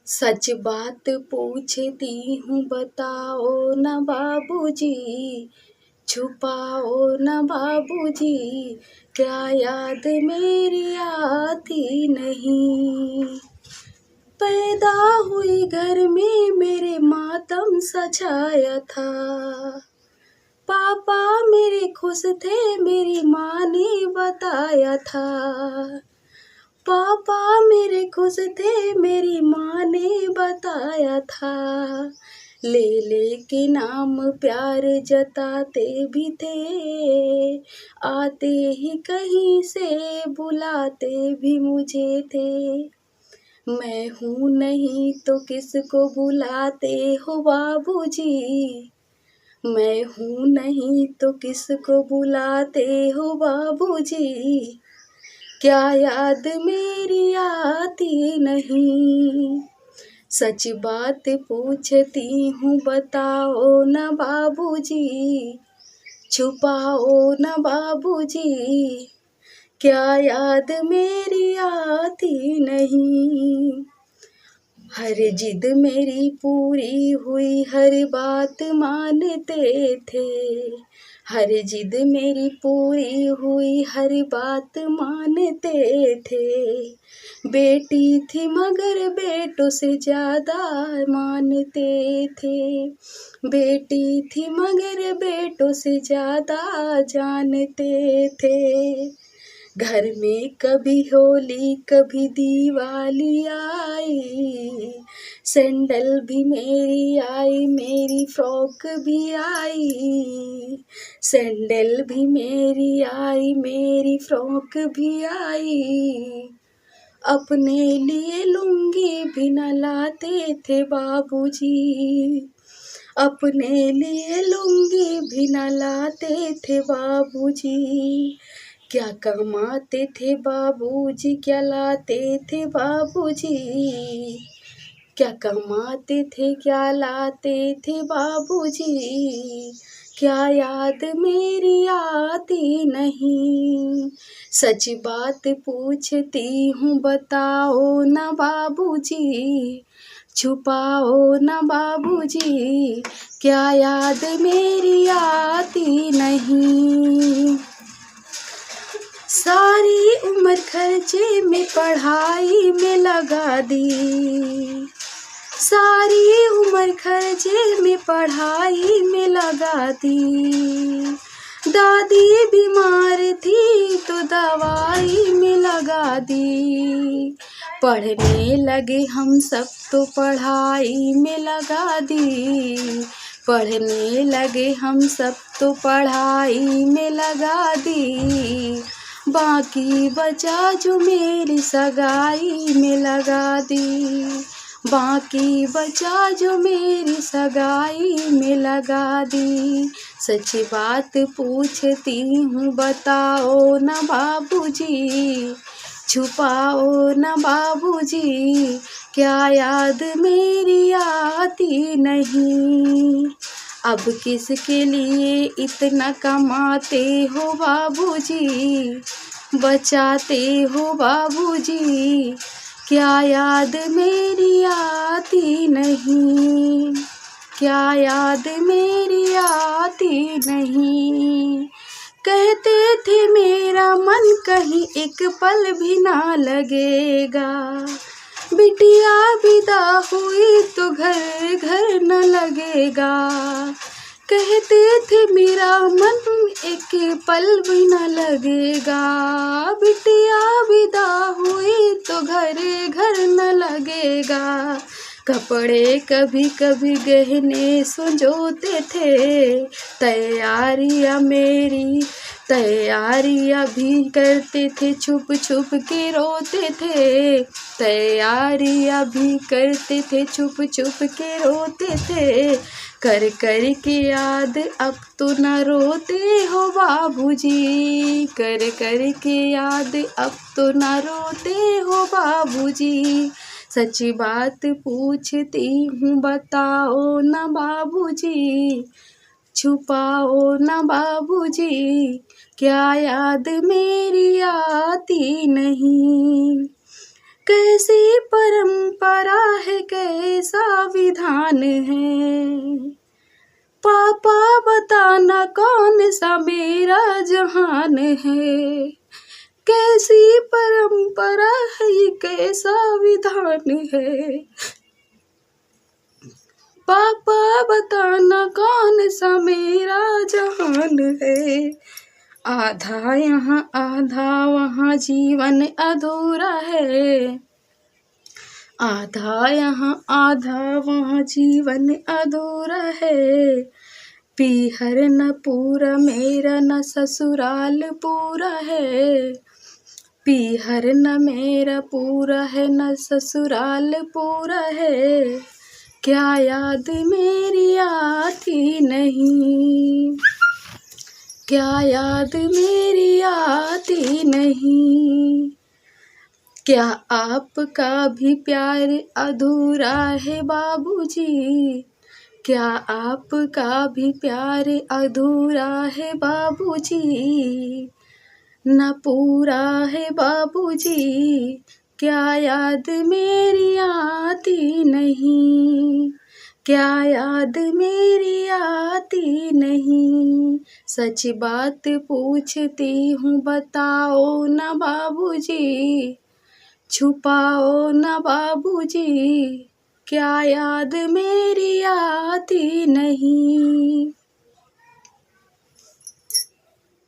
सच बात पूछती हूँ बताओ न बाबूजी, छुपाओ न बाबूजी, क्या याद मेरी आती नहीं। पैदा हुई घर में मेरे मातम सा छाया था, पापा मेरे खुश थे मेरी माँ ने बताया था। पापा मेरे खुश थे मेरी माँ ने बताया था, ले ले के नाम प्यार जताते भी थे, आते ही कहीं से बुलाते भी मुझे थे। मैं हूँ नहीं तो किसको बुलाते हो बाबूजी, मैं हूँ नहीं तो किसको बुलाते हो बाबूजी, क्या याद मेरी आती नहीं। सच बात पूछती हूँ बताओ न बाबूजी, छुपाओ न बाबूजी, क्या याद मेरी आती नहीं। हर जिद मेरी पूरी हुई हर बात मानते थे, हर जिद मेरी पूरी हुई हर बात मानते थे। बेटी थी मगर बेटों से ज़्यादा मानते थे, बेटी थी मगर बेटों से ज़्यादा जानते थे। घर में कभी होली कभी दिवाली आई, सैंडल भी मेरी आई मेरी फ्रॉक भी आई, सैंडल भी मेरी आई मेरी फ्रॉक भी आई। अपने लिए लुंगी भी न लाते थे बाबूजी, अपने लिए लुंगी भी न लाते थे बाबूजी, क्या कमाते थे बाबूजी क्या लाते थे बाबूजी, क्या कमाते थे क्या लाते थे बाबूजी, क्या याद मेरी आती नहीं। सच बात पूछती हूँ बताओ न बाबूजी, छुपाओ न बाबूजी, क्या याद मेरी आती नहीं। सारी उम्र खर्चे में पढ़ाई में लगा दी, सारी उम्र खर्चे में पढ़ाई में लगा दी। दादी बीमार थी तो दवाई में लगा दी, पढ़ने लगे हम सब तो पढ़ाई में लगा दी, पढ़ने लगे हम सब तो पढ़ाई में लगा दी। बाकी बचा जो मेरी सगाई में लगा दी, बाकी बचा जो मेरी सगाई में लगा दी। सच बात पूछती हूँ बताओ न बाबूजी, छुपाओ न बाबूजी, क्या याद मेरी आती नहीं। अब किसके लिए इतना कमाते हो बाबूजी, बचाते हो बाबूजी, क्या याद मेरी आती नहीं, क्या याद मेरी आती नहीं। कहते थे मेरा मन कहीं एक पल भी ना लगेगा, बिटिया विदा हुई तो घर घर न लगेगा। कहते थे मेरा मन एक पल भी न लगेगा, बिटिया विदा हुई तो घर घर न लगेगा। कपड़े कभी कभी गहने संजोते थे, तैयारियां मेरी तैयारियां भी करते थे, छुप छुप के रोते थे, तैयारियां भी करते थे, छुप छुप के रोते थे। कर कर के याद अब तो न रोते हो बाबूजी, कर कर के याद अब तो न रोते हो बाबूजी। सच बात पूछती हूँ बताओ न बाबूजी, छुपाओ न बाबूजी, क्या याद मेरी आती नहीं। कैसी परंपरा है, कैसा विधान है। पापा बताना कौन सा मेरा जहान है। कैसी परंपरा है, ये कैसा विधान है। पापा बताना कौन सा मेरा जहान है। आधा यहाँ आधा वहाँ जीवन अधूरा है। आधा यहाँ आधा वहाँ जीवन अधूरा है। पीहर न पूरा मेरा न ससुराल पूरा है। पीहर न मेरा पूरा है न ससुराल पूरा है। क्या याद मेरी आती नहीं, क्या याद मेरी आती नहीं। क्या आपका भी प्यार अधूरा है बाबूजी। क्या आपका भी प्यार अधूरा है बाबूजी। न पूरा है बाबूजी। क्या याद मेरी आती नहीं, क्या याद मेरी आती नहीं। सच बात पूछती हूँ बताओ न बाबूजी। छुपाओ न बाबूजी। क्या याद मेरी आती नहीं।